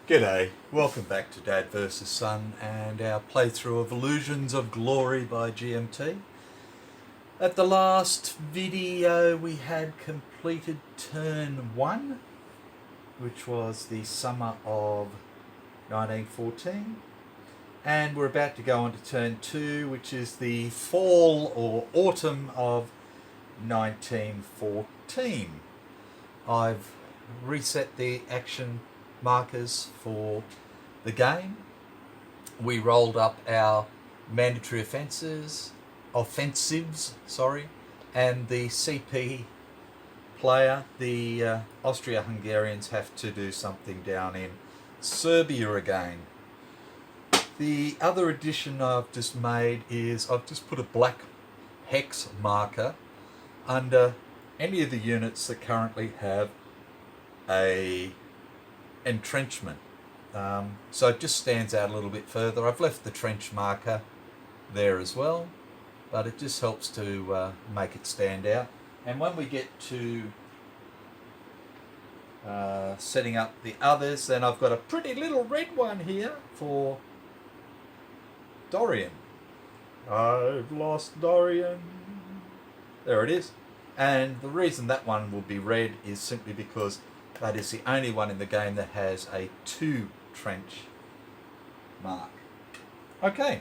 G'day, welcome back to Dad vs Son and our playthrough of Illusions of Glory by GMT. At the last video we had completed turn 1, which was the summer of 1914, and we're about to go on to turn 2, which is the fall or autumn of 1914. I've reset the action markers for the game. We rolled up our mandatory offensives, and the CP player, the Austria-Hungarians, have to do something down in Serbia again. The other addition I've just made is I've just put a black hex marker under any of the units that currently have a entrenchment, so it just stands out a little bit further. I've left the trench marker there as well, but it just helps to make it stand out. And when we get to setting up the others, then I've got a pretty little red one here for Dorian. I've lost Dorian. There it is. And the reason that one will be red is simply because that is the only one in the game that has a 2 trench mark. Okay.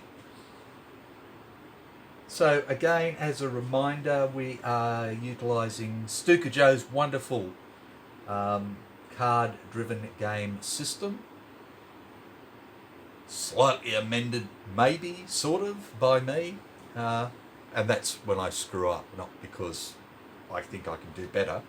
So again, as a reminder, we are utilising Stuka Joe's wonderful card-driven game system. Slightly amended, maybe, sort of, by me. And that's when I screw up, not because I think I can do better.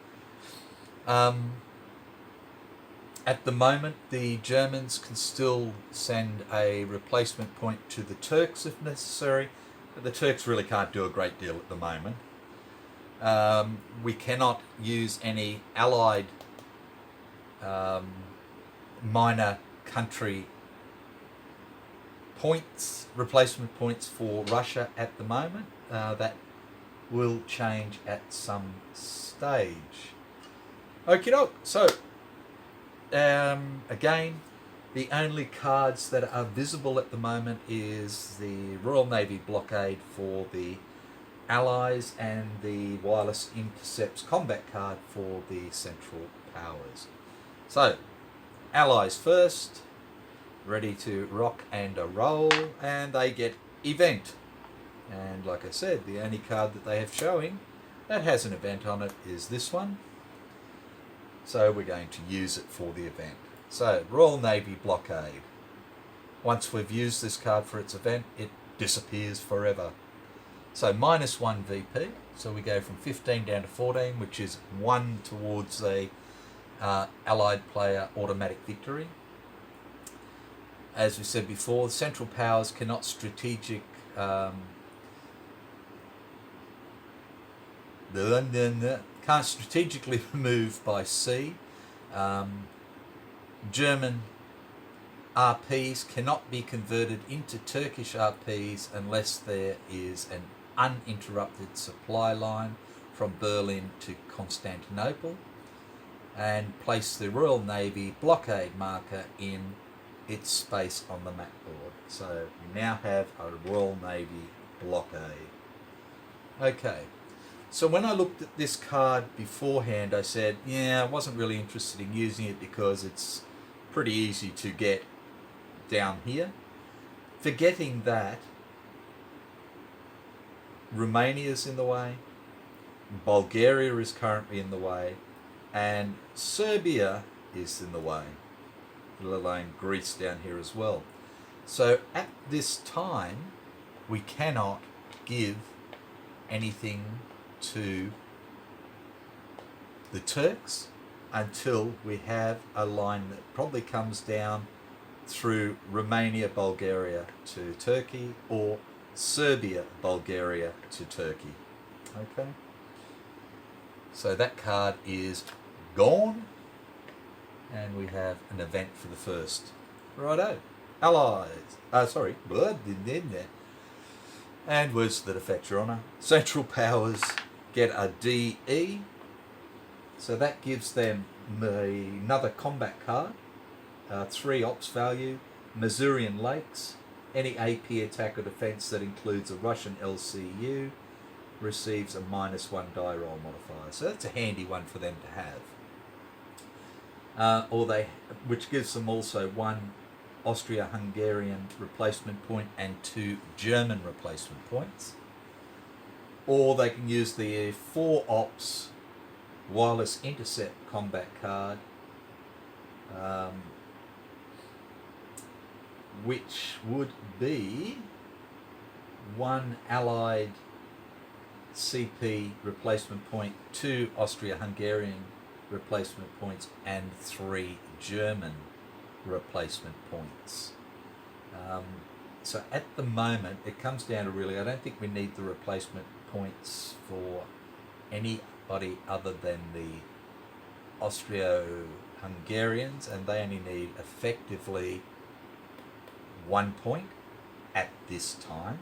At the moment, the Germans can still send a replacement point to the Turks if necessary, but the Turks really can't do a great deal at the moment. We cannot use any allied minor country points, replacement points for Russia at the moment. That will change at some stage. Okie doke, so again, the only cards that are visible at the moment is the Royal Navy blockade for the Allies and the wireless intercepts combat card for the Central Powers. So, Allies first, ready to rock and a roll, and they get event. And like I said, the only card that they have showing that has an event on it is this one. So we're going to use it for the event. So, Royal Navy blockade. Once we've used this card for its event, it disappears forever. So -1 VP. So we go from 15 down to 14, which is 1 towards a allied player automatic victory. As we said before, the Central Powers cannot can't strategically move by sea. German RPs cannot be converted into Turkish RPs unless there is an uninterrupted supply line from Berlin to Constantinople, and place the Royal Navy blockade marker in its space on the map board. So we now have a Royal Navy blockade. Okay. So when I looked at this card beforehand, I said, yeah, I wasn't really interested in using it because it's pretty easy to get down here. Forgetting that Romania's in the way, Bulgaria is currently in the way, and Serbia is in the way, let alone Greece down here as well. So at this time, we cannot give anything to the Turks until we have a line that probably comes down through Romania, Bulgaria to Turkey, or Serbia, Bulgaria to Turkey. Okay. So that card is gone, and we have an event for the first. Righto. Allies. And words that affect your honour. Central Powers get a DE. So that gives them another combat card. 3 ops value, Masurian Lakes. Any AP attack or defense that includes a Russian LCU receives a -1 die roll modifier. So that's a handy one for them to have. Which gives them also 1 Austria-Hungarian replacement point and 2 German replacement points. Or they can use the 4 ops wireless intercept combat card, which would be 1 Allied CP replacement point, 2 Austria-Hungarian replacement points, and 3 German replacement points. So at the moment, it comes down to really, I don't think we need the replacement points for anybody other than the Austro-Hungarians, and they only need effectively 1 point at this time.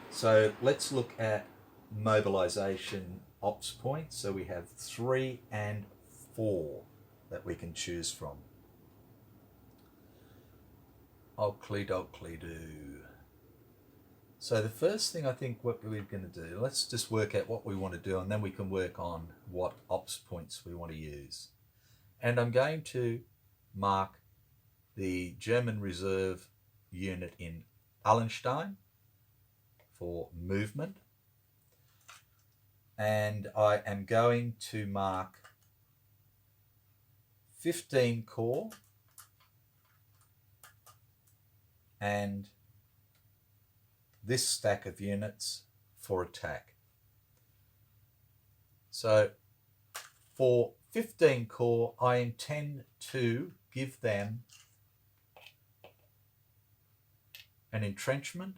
So let's look at mobilization ops points. So we have 3 and 4 that we can choose from. Oakley dokley do. So the first thing I think what we're going to do, let's just work out what we want to do, and then we can work on what ops points we want to use. And I'm going to mark the German reserve unit in Allenstein for movement. And I am going to mark 15 corps and this stack of units for attack. So for 15 corps, I intend to give them an entrenchment,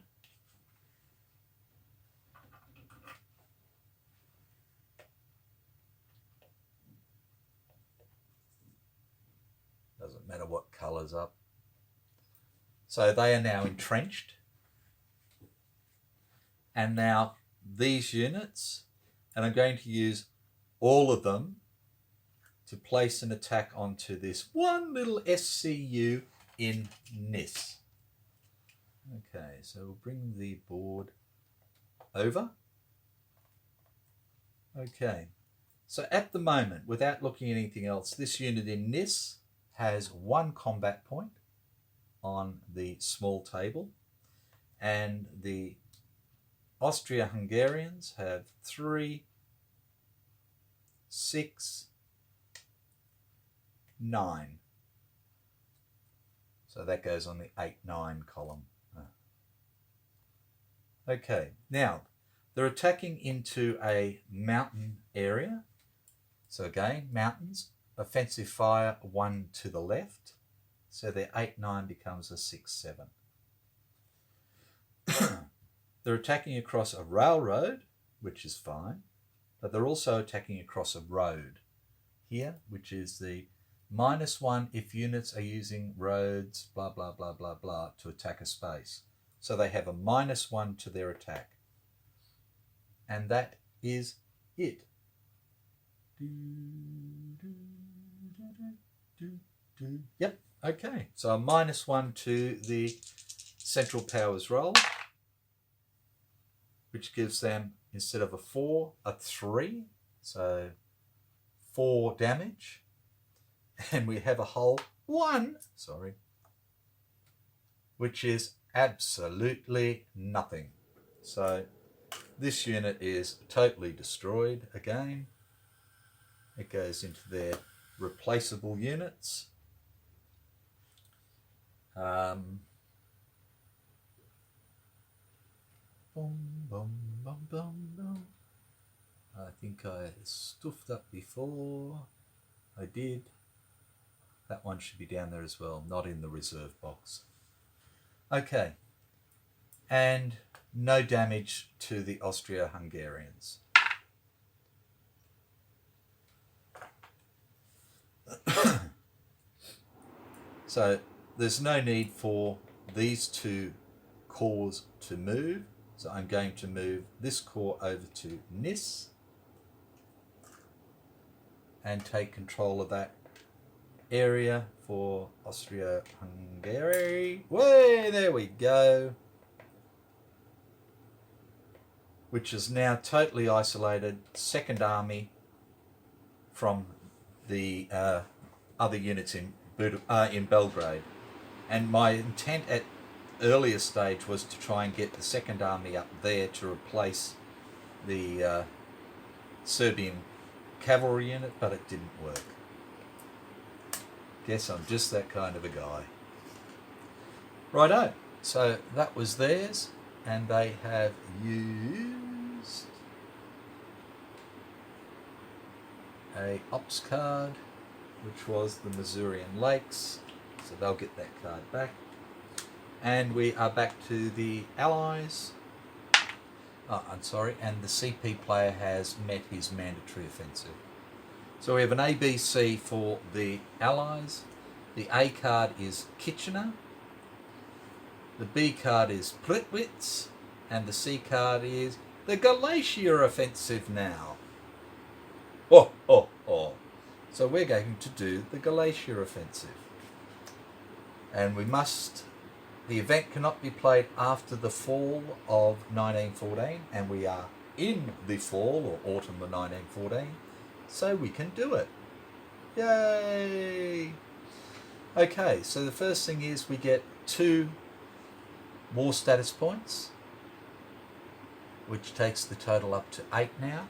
doesn't matter what colour's up. So they are now entrenched. And now these units, and I'm going to use all of them to place an attack onto this one little SCU in Nis. Okay, so we'll bring the board over. Okay, so at the moment, without looking at anything else, this unit in Nis has 1 combat point on the small table, and the Austria-Hungarians have 3, 6, 9. So that goes on the 8-9 column. Okay, now they're attacking into a mountain area. So again, mountains, offensive fire 1 to the left. So their 8-9 becomes a 6-7. They're attacking across a railroad, which is fine, but they're also attacking across a road here, which is the -1 if units are using roads, blah, blah, blah, blah, blah, to attack a space. So they have a -1 to their attack. And that is it. Yep, okay. So a -1 to the Central Powers roll, which gives them, instead of a 4, a 3. So 4 damage. And we have a whole 1, which is absolutely nothing. So this unit is totally destroyed again. It goes into their replaceable units. I think I stuffed up before. I did. That one should be down there as well, not in the reserve box. Okay. And no damage to the Austro-Hungarians. So there's no need for these 2 corps to move. So I'm going to move this corps over to Nis and take control of that area for Austria-Hungary. Way, there we go. Which is now totally isolated Second Army from the other units in Belgrade. And my intent at earlier stage was to try and get the Second Army up there to replace the Serbian cavalry unit, but it didn't work. Guess I'm just that kind of a guy. Righto, so that was theirs, and they have used a ops card, which was the Masurian Lakes, so they'll get that card back. And we are back to the Allies. Oh, I'm sorry, and the CP player has met his mandatory offensive. So we have an ABC for the Allies. The A card is Kitchener. The B card is Plitwitz. And the C card is the Galicia offensive now. Oh, oh, oh. So we're going to do the Galicia offensive. And we must... The event cannot be played after the fall of 1914, and we are in the fall or autumn of 1914, so we can do it. Yay! Okay, so the first thing is we get 2 war status points, which takes the total up to 8 now.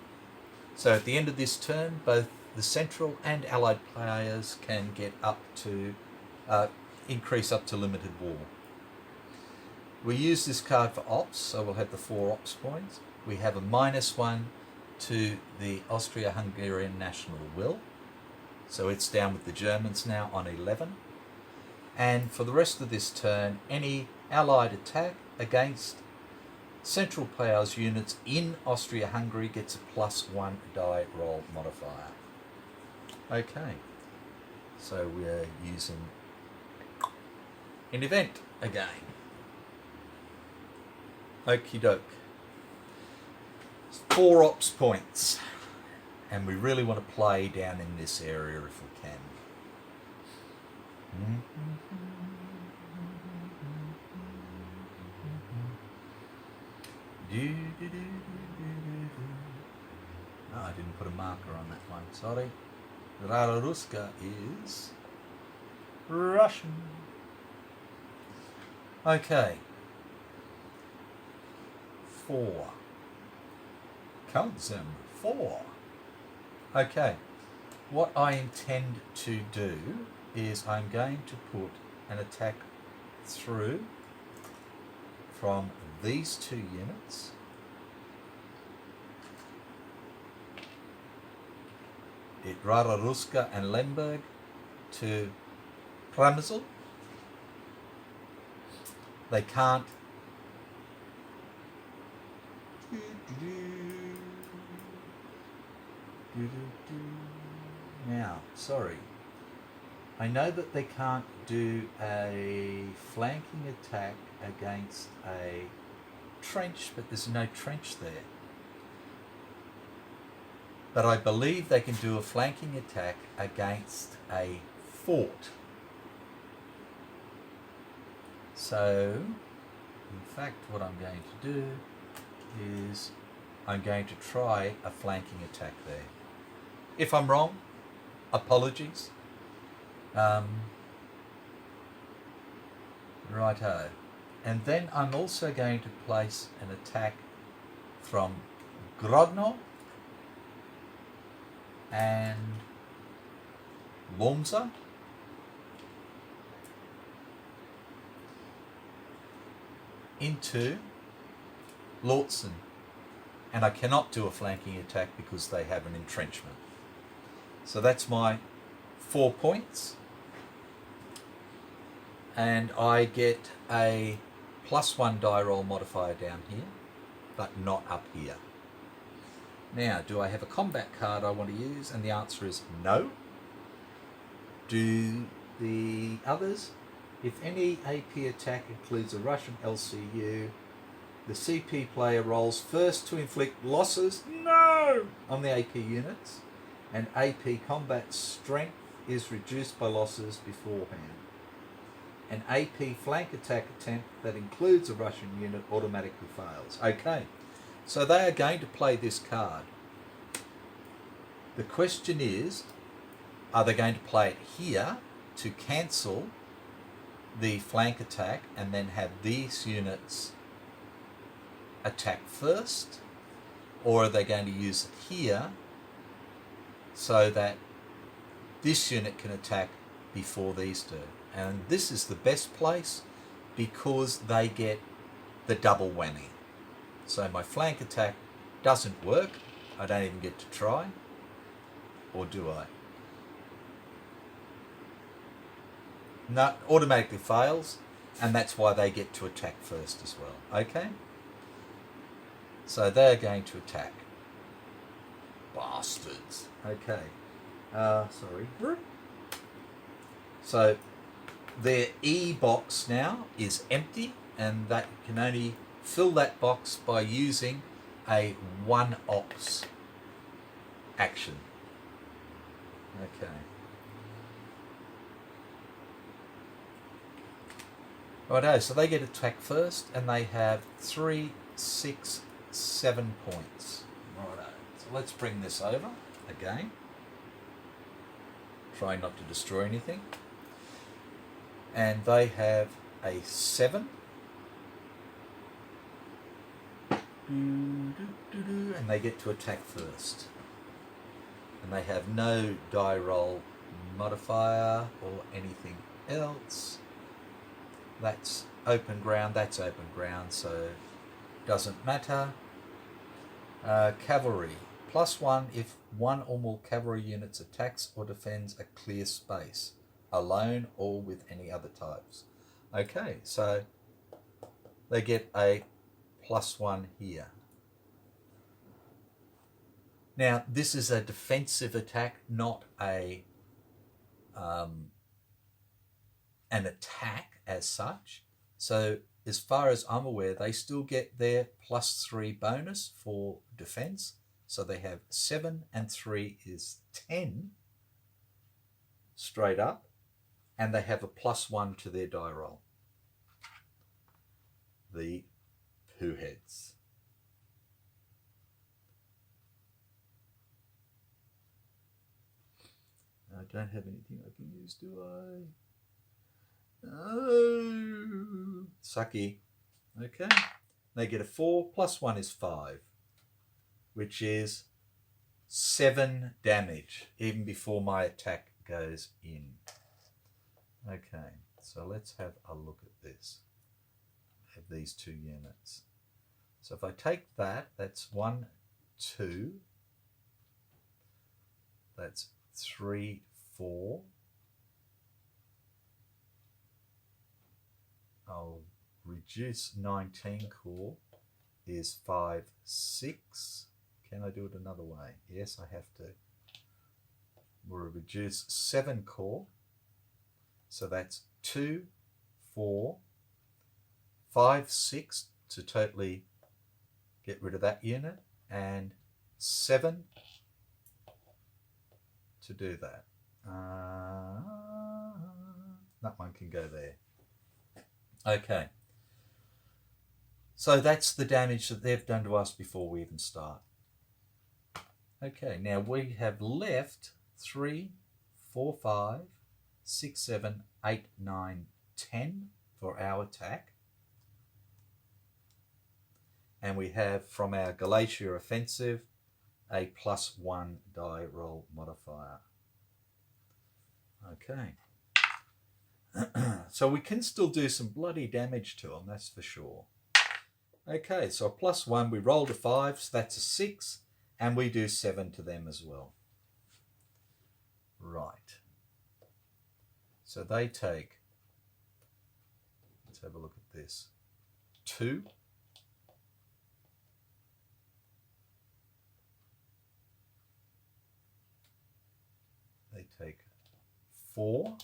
So at the end of this turn, both the Central and Allied players can get up to, increase up to limited war. We use this card for ops, so we'll have the 4 ops points. We have a -1 to the Austria-Hungarian national will, so it's down with the Germans now on 11. And for the rest of this turn, any Allied attack against Central Powers units in Austria-Hungary gets a +1 die roll modifier. Okay, so we're using an event again. Okie doke. 4 ops points. And we really want to play down in this area if we can. No, I didn't put a marker on that one, sorry. Rararuska is Russian. Okay. 4. Count them. 4. Okay. What I intend to do is I'm going to put an attack through from these 2 units. At Rararuska and Lemberg to Przemysl. They can't. Now, sorry. I know that they can't do a flanking attack against a trench, but there's no trench there. But I believe they can do a flanking attack against a fort. So, in fact, what I'm going to do is I'm going to try a flanking attack there. If I'm wrong, apologies. Righto. And then I'm also going to place an attack from Grodno and Łomża into Lortzen. And I cannot do a flanking attack because they have an entrenchment. So that's my 4 points. And I get a +1 die roll modifier down here, but not up here. Now, do I have a combat card I want to use? And the answer is no. Do the others? If any AP attack includes a Russian LCU, the CP player rolls first to inflict losses, no, on the AP units, and AP combat strength is reduced by losses beforehand. An AP flank attack attempt that includes a Russian unit automatically fails. Okay, so they are going to play this card. The question is, are they going to play it here to cancel the flank attack and then have these units attack first? Or are they going to use it here so that this unit can attack before these do? And this is the best place because they get the double whammy. So my flank attack doesn't work. I don't even get to try. Or do I? No, automatically fails, and that's why they get to attack first as well. Okay? So they're going to attack. Bastards. Okay. Sorry. So their E box now is empty, and that can only fill that box by using a 1-ops action. Okay. Righto, so they get attack first, and they have 3, 6, 7 points. Righto. So let's bring this over again. Try not to destroy anything. And they have a 7. And they get to attack first. And they have no die roll modifier or anything else. That's open ground, so it doesn't matter. Cavalry, +1 if one or more cavalry units attacks or defends a clear space, alone or with any other types. Okay, so they get a +1 here. Now, this is a defensive attack, not an attack as such. So as far as I'm aware, they still get their +3 bonus for defense. So they have 7 and 3 is 10 straight up, and they have a +1 to their die roll. The poo heads. I don't have anything I can use, do I? Oh, sucky. Okay. They get a 4, +1 is 5, which is 7 damage, even before my attack goes in. Okay, so let's have a look at this. I have these 2 units. So if I take that, that's 1, 2. That's 3, 4. I'll reduce 19 core is 5, 6. Can I do it another way? Yes, I have to. We'll reduce 7 core. So that's 2, 4, 5, 6 to totally get rid of that unit, and 7 to do that. That one can go there. Okay. So that's the damage that they've done to us before we even start. Okay, now we have left 3, 4, 5, 6, 7, 8, 9, 10 for our attack. And we have from our Galatia offensive a +1 die roll modifier. Okay. So we can still do some bloody damage to them, that's for sure. Okay, so a +1, we rolled a 5, so that's a 6, and we do 7 to them as well. Right. So they take, let's have a look at this, 2. They take 4.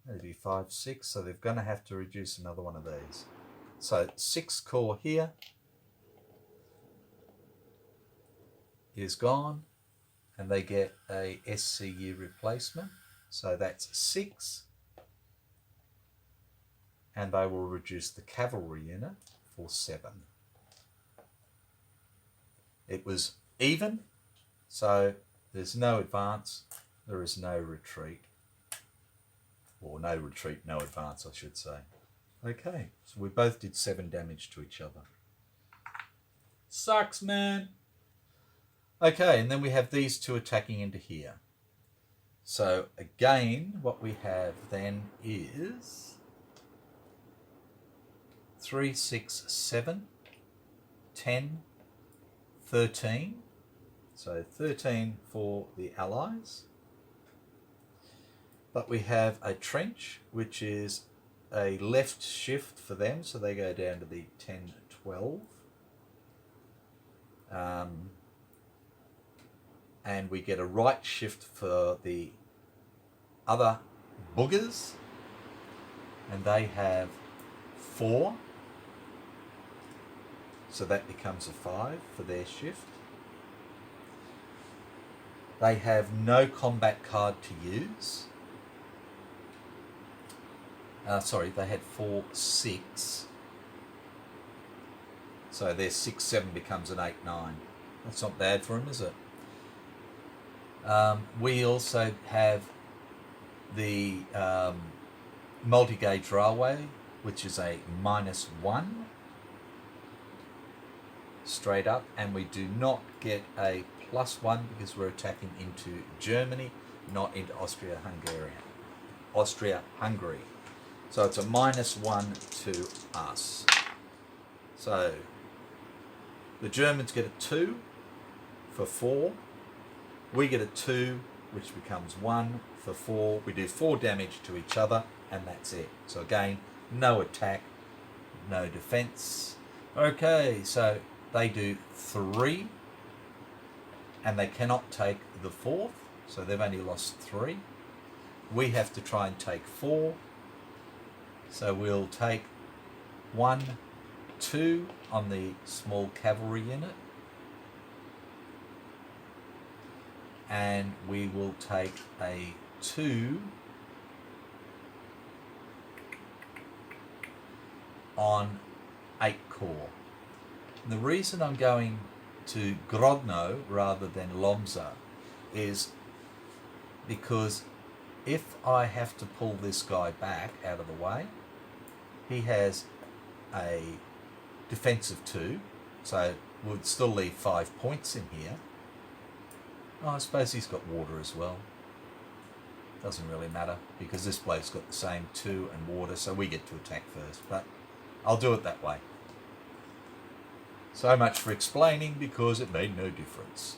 That'd be 5, 6, so they're going to have to reduce another one of these. So 6 core here, is gone, and they get a SCU replacement. So that's 6. And they will reduce the cavalry unit for 7. It was even, so there's no advance, there is no retreat. Or no retreat, no advance, I should say. Okay, so we both did 7 damage to each other. Sucks, man. Okay, and then we have these two attacking into here. So again, what we have then is 3, 6, 7, 10, 13. So 13 for the Allies. But we have a trench, which is a left shift for them, so they go down to the 10, 12. And we get a right shift for the other boogers, and they have 4. So that becomes a 5 for their shift. They have no combat card to use. Sorry, they had 4, 6. So their 6, 7 becomes an 8, 9. That's not bad for them, is it? We also have the multi-gauge railway, which is a -1 straight up, and we do not get a +1 because we're attacking into Germany, not into Austria-Hungary. So it's a -1 to us. So the Germans get a 2 for 4. We get a 2, which becomes 1 for 4. We do 4 damage to each other, and that's it. So again, no attack, no defense. Okay, so they do 3, and they cannot take the 4th, so they've only lost 3. We have to try and take 4. So we'll take 1, 2 on the small cavalry unit. And we will take a 2 on 8 Corps. And the reason I'm going to Grodno rather than Lomza is because if I have to pull this guy back out of the way, he has a defensive 2, so would still leave 5 points in here. Oh, I suppose he's got water as well. Doesn't really matter because this bloke's got the same 2 and water, so we get to attack first, but I'll do it that way. So much for explaining because it made no difference.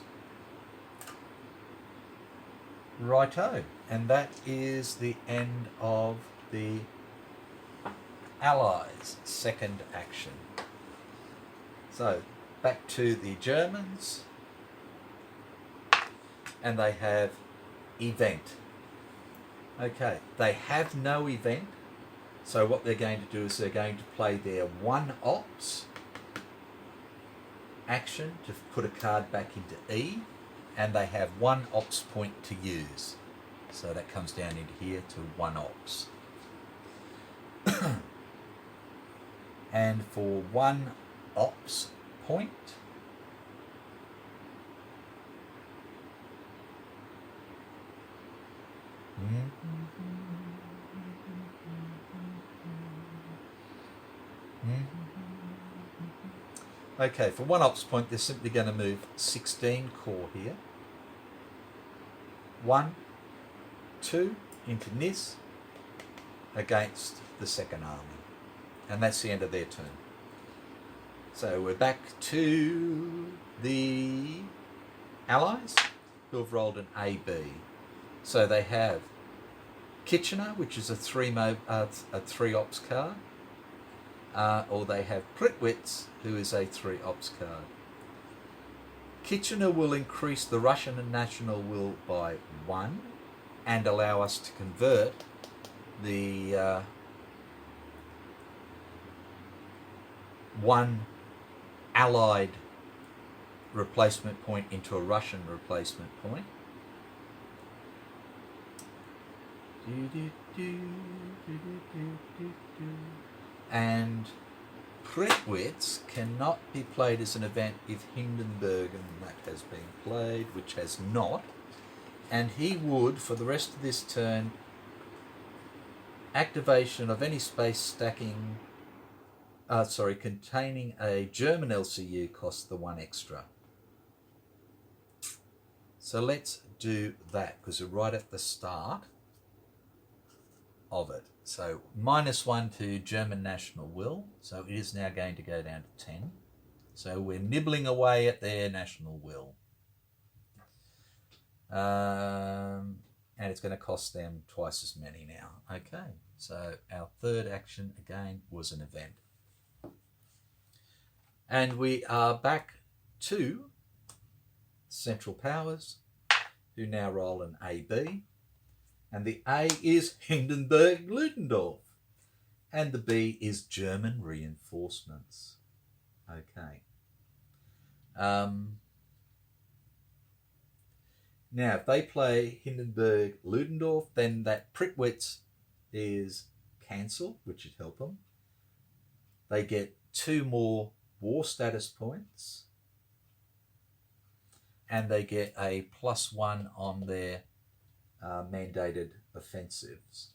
Righto, and that is the end of the Allies' second action. So back to the Germans, and they have event. Okay, they have no event, so what they're going to do is they're going to play their 1 ops action to put a card back into E, and they have 1 ops point to use. So that comes down into here to 1 ops. And for 1 ops point, okay, for 1 ops point, they're simply going to move 16 Corps here. 1, 2 into Nis against the second army. And that's the end of their turn. So we're back to the Allies, who have rolled an AB. So they have Kitchener, which is a 3 ops card. Or they have Prittwitz, who is a 3 ops card. Kitchener will increase the Russian and national will by 1 and allow us to convert the 1 Allied replacement point into a Russian replacement point. And Prittwitz cannot be played as an event if Hindenburg and that has been played, which has not. And he would, for the rest of this turn, activation of any space stacking, containing a German LCU costs the 1 extra. So let's do that, because we're right at the start of it. So -1 to German national will. So it is now going to go down to 10. So we're nibbling away at their national will. And it's going to cost them twice as many now. Okay, so our third action again was an event. And we are back to Central Powers, who now roll an AB. And the A is Hindenburg-Ludendorff. And the B is German reinforcements. Okay. Now, if they play Hindenburg-Ludendorff, then that Prittwitz is cancelled, which would help them. They get 2 more war status points. And they get a +1 on their mandated offensives.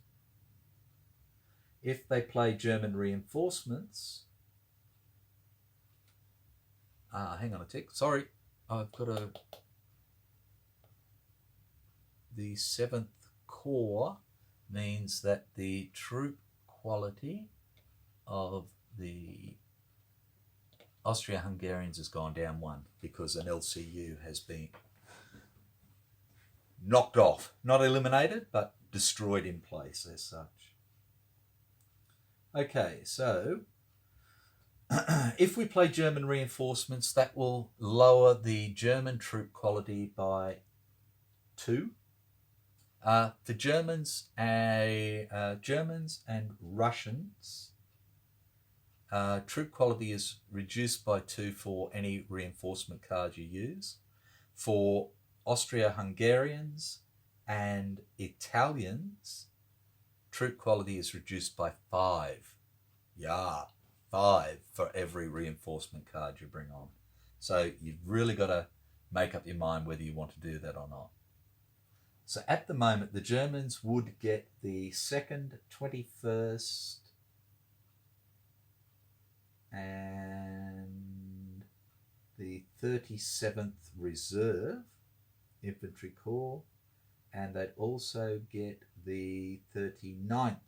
If they play German reinforcements, hang on a tick, sorry, I've got the 7th Corps means that the troop quality of the Austria-Hungarians has gone down 1 because an LCU has been knocked off, not eliminated, but destroyed in place as such. Okay, so if we play German reinforcements, that will lower the German troop quality by 2. The Germans and Russians, troop quality is reduced by 2 for any reinforcement card you use. For Austria-Hungarians and Italians, troop quality is reduced by 5. Yeah, 5 for every reinforcement card you bring on. So you've really got to make up your mind whether you want to do that or not. So at the moment, the Germans would get the 2nd, 21st, and the 37th Reserve Infantry Corps, and they'd also get the 39th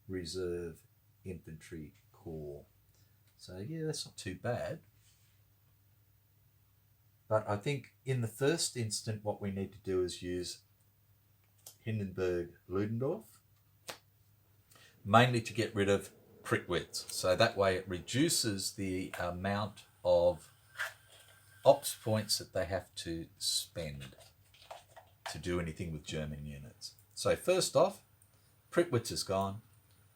Reserve Infantry Corps. So yeah, that's not too bad. But I think in the first instant what we need to do is use Hindenburg-Ludendorff, mainly to get rid of Prittwitz. So that way it reduces the amount of ops points that they have to spend to do anything with German units. So first off, Prittwitz is gone.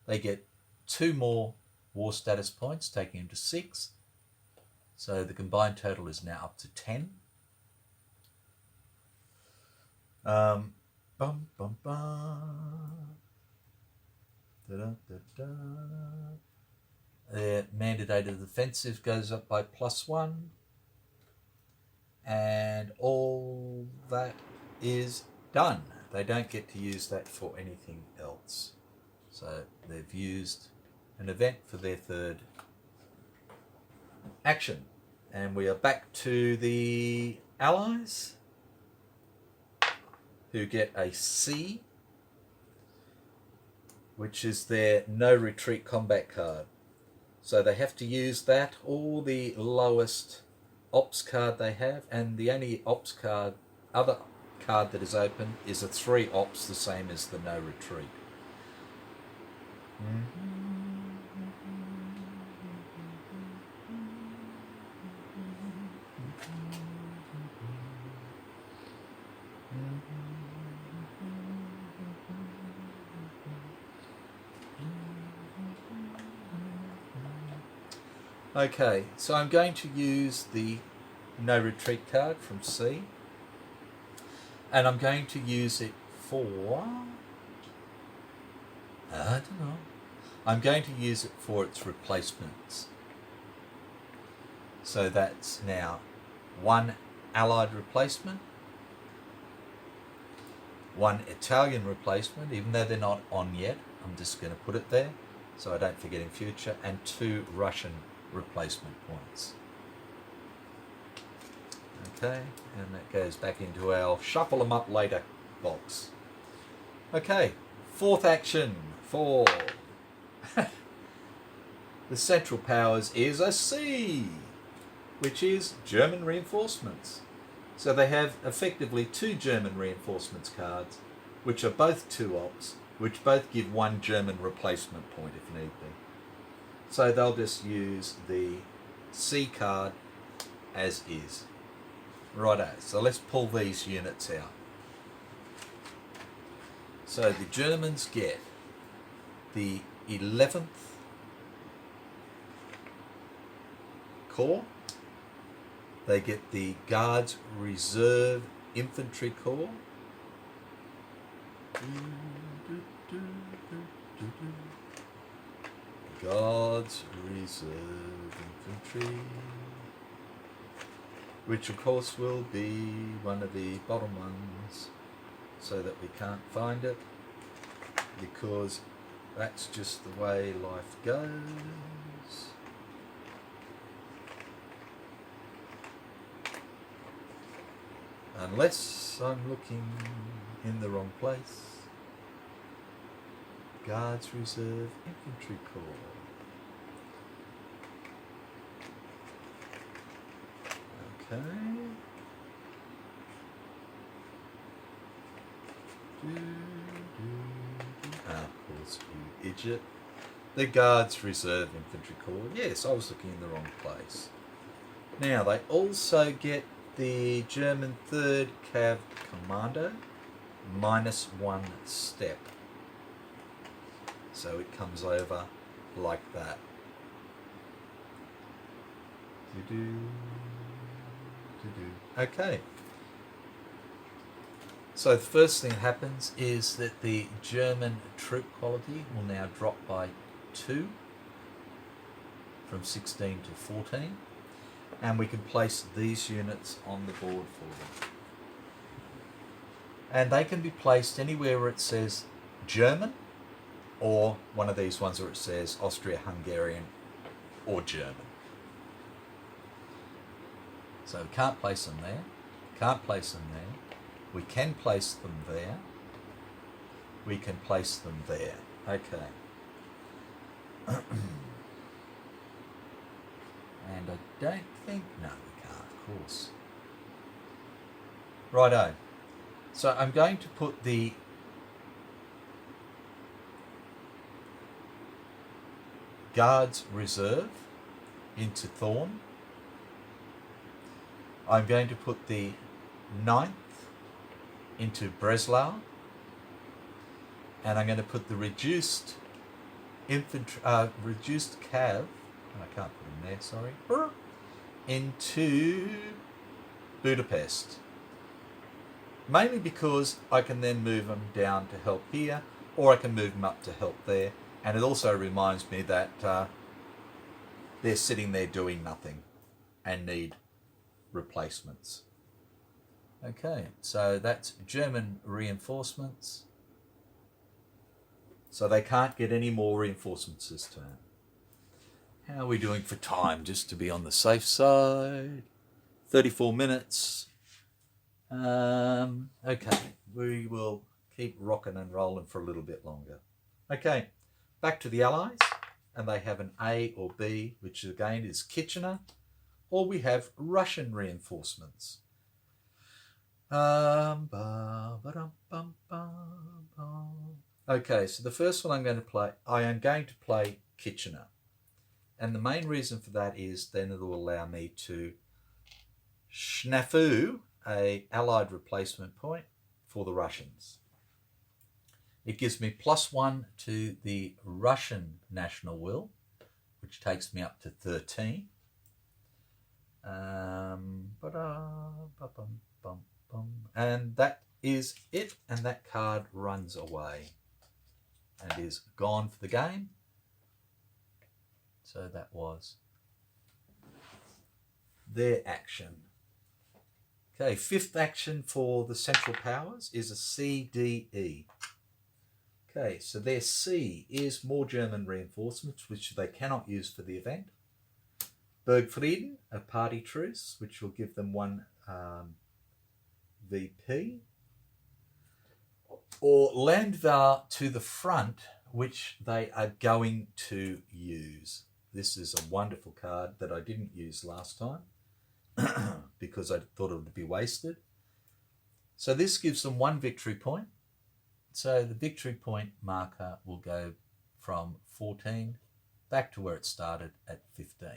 They get 2 more war status points, taking them to 6. So the combined total is now up to 10. Bum, bum, bum. Da, da, da, da. Their mandated offensive goes up by +1. And all that is done. They don't get to use that for anything else. So they've used an event for their 3rd action. And we are back to the Allies, who get a C, which is their no retreat combat card. So they have to use that or the lowest ops card they have, and the only ops card, other card that is open is a 3 ops, the same as the no retreat. Okay, so I'm going to use the no retreat card from C. And I'm going to use it for, I don't know. I'm going to use it for its replacements. So that's now one Allied replacement, one Italian replacement, even though they're not on yet. I'm just going to put it there so I don't forget in future, and two Russian replacement points. Okay, and that goes back into our shuffle them up later box. Okay, fourth action for the Central Powers is a C, which is German reinforcements. So they have effectively two German reinforcements cards, which are both 2-ops, which both give one German replacement point if need be. So they'll just use the C card as is. Righto, so let's pull these units out. So the Germans get the 11th Corps. They get the Guards Reserve Infantry Corps. Guards Reserve Infantry, which of course will be one of the bottom ones, so that we can't find it, because that's just the way life goes. Unless I'm looking in the wrong place. Guards Reserve Infantry Corps. Okay. Of course, you idiot. The Guards Reserve Infantry Corps. Yes, I was looking in the wrong place. Now, they also get the German 3rd Cav Commando, -1 step. So it comes over like that. Okay. So the first thing that happens is that the German troop quality will now drop by 2 from 16 to 14. And we can place these units on the board for them. And they can be placed anywhere where it says German, or one of these ones where it says Austria-Hungarian or German. So we can't place them there, can't place them there. We can place them there. We can place them there. Okay. And I don't think, no, we can't, of course. Righto. So I'm going to put the Guards Reserve into Thorn. I'm going to put the 9th into Breslau. And I'm going to put the reduced infantry, reduced cav, I can't put them there, sorry, into Budapest. Mainly because I can then move them down to help here, or I can move them up to help there. And it also reminds me that they're sitting there doing nothing and need replacements. Okay, so that's German reinforcements. So they can't get any more reinforcements this turn. How are we doing for time, just to be on the safe side? 34 minutes. Okay, we will keep rocking and rolling for a little bit longer. Okay, back to the Allies, and they have an A or B, which again is Kitchener, or we have Russian reinforcements. Okay, so the first one I am going to play Kitchener. And the main reason for that is then it will allow me to snafu a Allied replacement point for the Russians. It gives me +1 to the Russian national will, which takes me up to 13. And that is it, and that card runs away and is gone for the game. So that was their action. Okay, fifth action for the Central Powers is a CDE. Okay, so their C is more German reinforcements, which they cannot use for the event. Bergfrieden, a party truce, which will give them one VP. Or Landwehr to the front, which they are going to use. This is a wonderful card that I didn't use last time because I thought it would be wasted. So this gives them one victory point. So the victory point marker will go from 14 back to where it started at 15.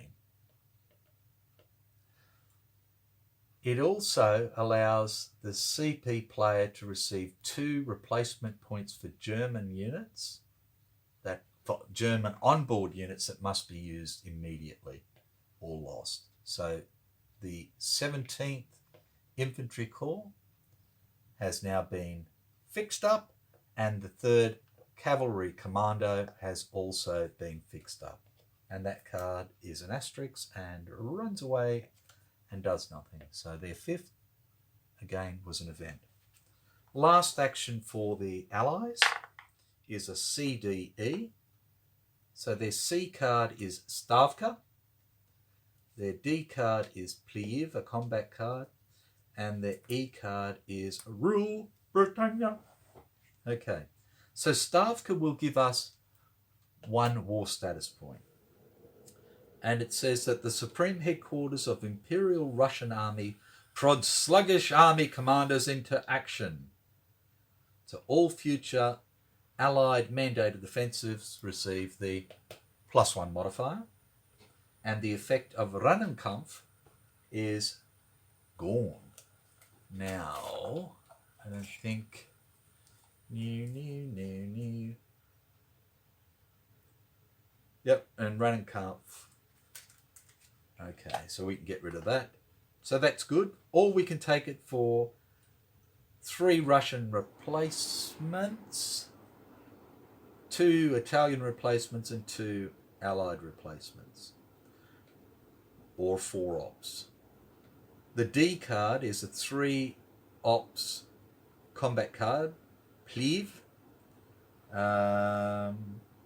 It also allows the CP player to receive 2 replacement points for German units, that for German onboard units that must be used immediately or lost. So the 17th Infantry Corps has now been fixed up, and the 3rd Cavalry Commando has also been fixed up. And that card is an asterisk and runs away and does nothing. So their 5th, again, was an event. Last action for the Allies is a CDE. So their C card is Stavka. Their D card is Pliv, a combat card. And their E card is Rule Britannia. Okay, so Stavka will give us 1 war status point. And it says that the Supreme Headquarters of Imperial Russian Army prods sluggish army commanders into action. So all future Allied mandated offensives receive the +1 modifier. And the effect of Rannenkampf is gone. Now, I don't think... New. Yep, and Rannenkampf. Okay, so we can get rid of that. So that's good. Or we can take it for 3 Russian replacements, 2 Italian replacements, and 2 Allied replacements. Or 4 ops. The D card is a 3 ops combat card, Pliv,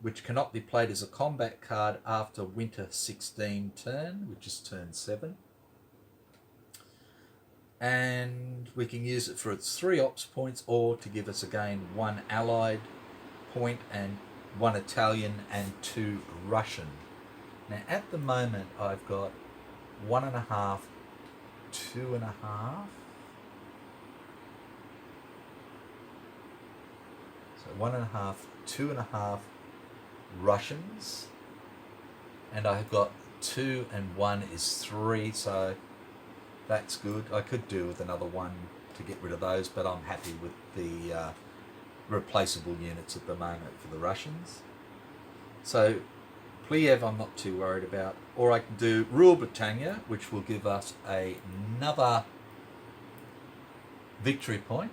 which cannot be played as a combat card after Winter 16 turn, which is turn 7. And we can use it for its 3 ops points, or to give us again 1 Allied point and 1 Italian and 2 Russian. Now at the moment I've got 1.5, 2.5. So 1.5, 2.5 Russians, and I've got 2 and 1 is 3, so that's good. I could do with another 1 to get rid of those, but I'm happy with the replaceable units at the moment for the Russians. So Pliev I'm not too worried about, or I can do Rule Britannia, which will give us another victory point.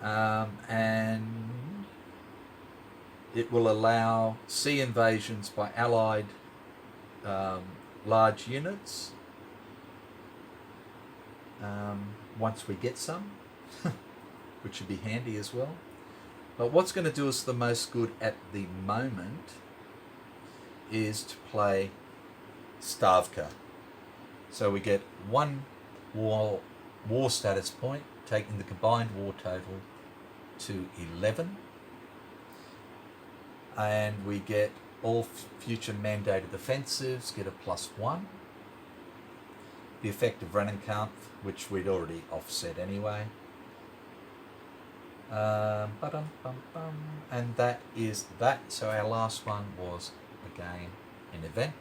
And it will allow sea invasions by Allied large units once we get some, which should be handy as well. But what's going to do us the most good at the moment is to play Stavka. So we get 1 war status point, taking the combined war total to 11. And we get all future mandated offensives get a +1. The effect of Rannenkampf, which we'd already offset anyway. And that is that. So our last one was again an event.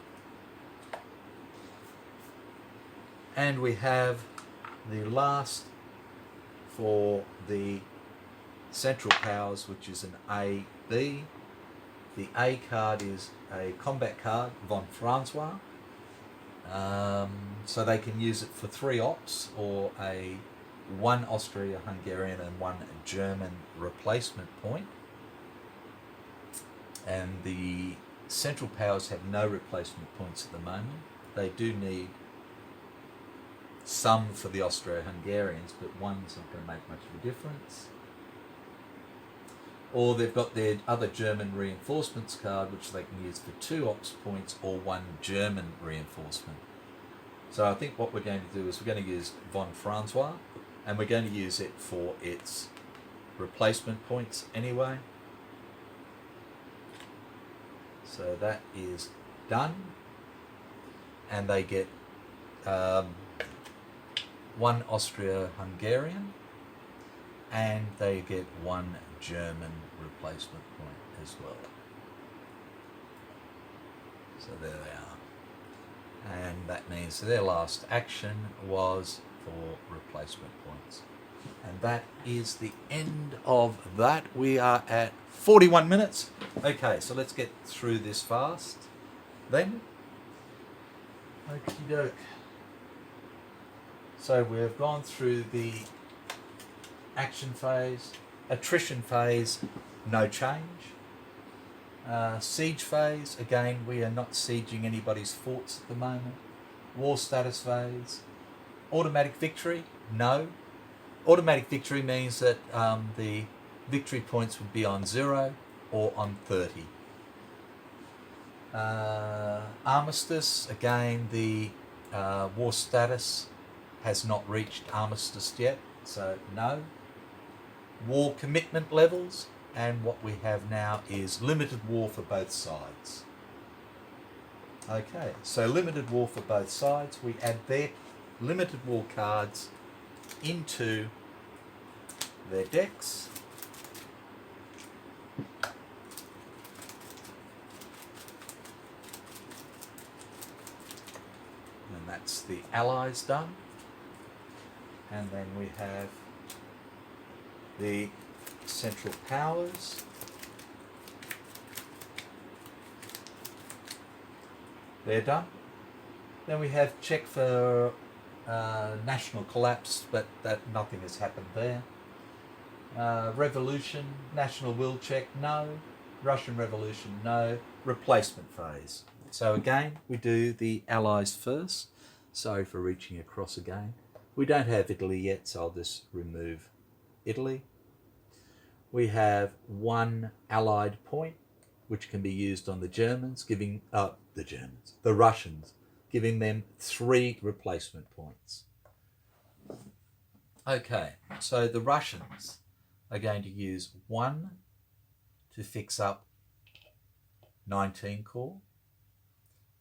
And we have the last for the Central Powers, which is an AB. The A card is a combat card, Von Francois. So they can use it for 3 ops or a 1 Austro-Hungarian and 1 German replacement point. And the Central Powers have no replacement points at the moment. They do need some for the Austro-Hungarians, but one's not going to make much of a difference. Or they've got their other German reinforcements card, which they can use for 2 ops points or 1 German reinforcement. So I think what we're going to do is we're going to use Von Francois, and we're going to use it for its replacement points anyway. So that is done, and they get 1 Austro-Hungarian, and they get 1 German replacement point as well. So there they are. And that means their last action was for replacement points. And that is the end of that. We are at 41 minutes. Okay, so let's get through this fast then. Okie doke. So we've gone through the action phase, attrition phase, no change. Siege phase, again, we are not sieging anybody's forts at the moment. War status phase. Automatic victory, no. Automatic victory means that the victory points would be on 0 or on 30. Armistice, again, the war status has not reached armistice yet, so no. War commitment levels, and what we have now is limited war for both sides. Okay, so limited war for both sides. We add their limited war cards into their decks. And that's the Allies done. And then we have the Central Powers. They're done. Then we have check for national collapse, but that nothing has happened there. Revolution, national will check, no. Russian Revolution, no. Replacement phase. So again, we do the Allies first. Sorry for reaching across again. We don't have Italy yet, so I'll just remove Italy. We have 1 Allied point, which can be used on the Germans, giving the Russians, giving them 3 replacement points. Okay, so the Russians are going to use 1 to fix up 19 Corps.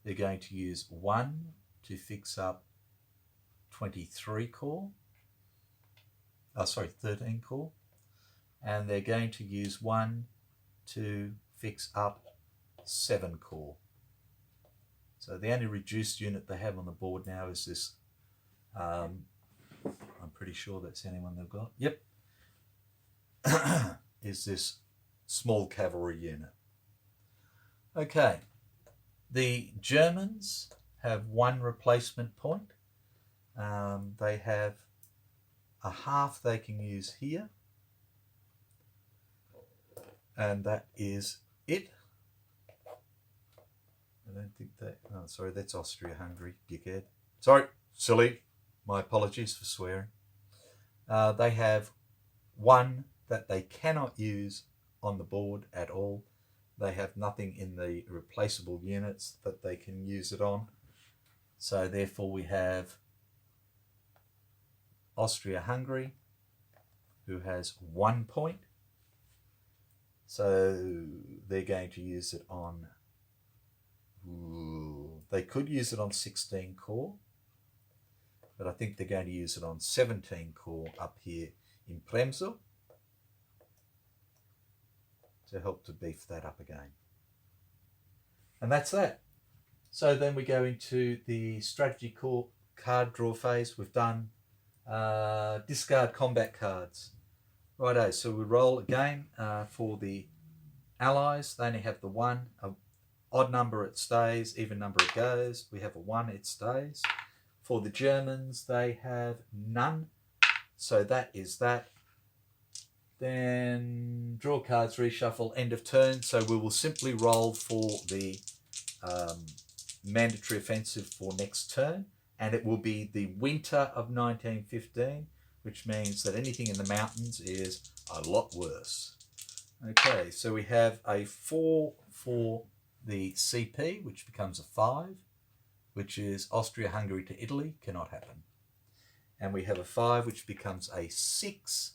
They're going to use 1 to fix up 23 Corps. 13 Corps. And they're going to use 1 to fix up 7 Corps. So the only reduced unit they have on the board now is this, I'm pretty sure that's the only one they've got. Yep. Is this small cavalry unit. Okay. The Germans have 1 replacement point. They have a half they can use here. And that is it. I don't think that... Oh, sorry, that's Austria-Hungary, dickhead. Sorry, silly. My apologies for swearing. They have 1 that they cannot use on the board at all. They have nothing in the replaceable units that they can use it on. So therefore we have Austria-Hungary, who has 1 point. So they're going to use it on... they could use it on 16 Corps, but I think they're going to use it on 17 Corps up here in Przemysl to help to beef that up again. And that's that. So then we go into the strategy core card draw phase. We've done discard combat cards. Righto, so we roll again for the Allies. They only have the 1 odd number it stays, even number it goes. We have a 1, it stays. For the Germans, they have none. So that is that. Then draw cards, reshuffle, end of turn. So we will simply roll for the mandatory offensive for next turn. And it will be the winter of 1915, which means that anything in the mountains is a lot worse. Okay, so we have a 4 for the CP, which becomes a 5, which is Austria-Hungary to Italy, cannot happen. And we have a 5, which becomes a 6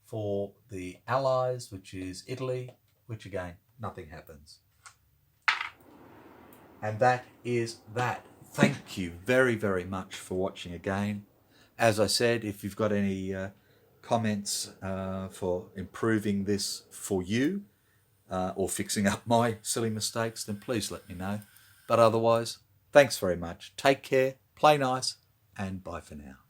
for the Allies, which is Italy, which again, nothing happens. And that is that. Thank you very, very much for watching again. As I said, if you've got any comments for improving this for you or fixing up my silly mistakes, then please let me know. But otherwise, thanks very much. Take care, play nice, and bye for now.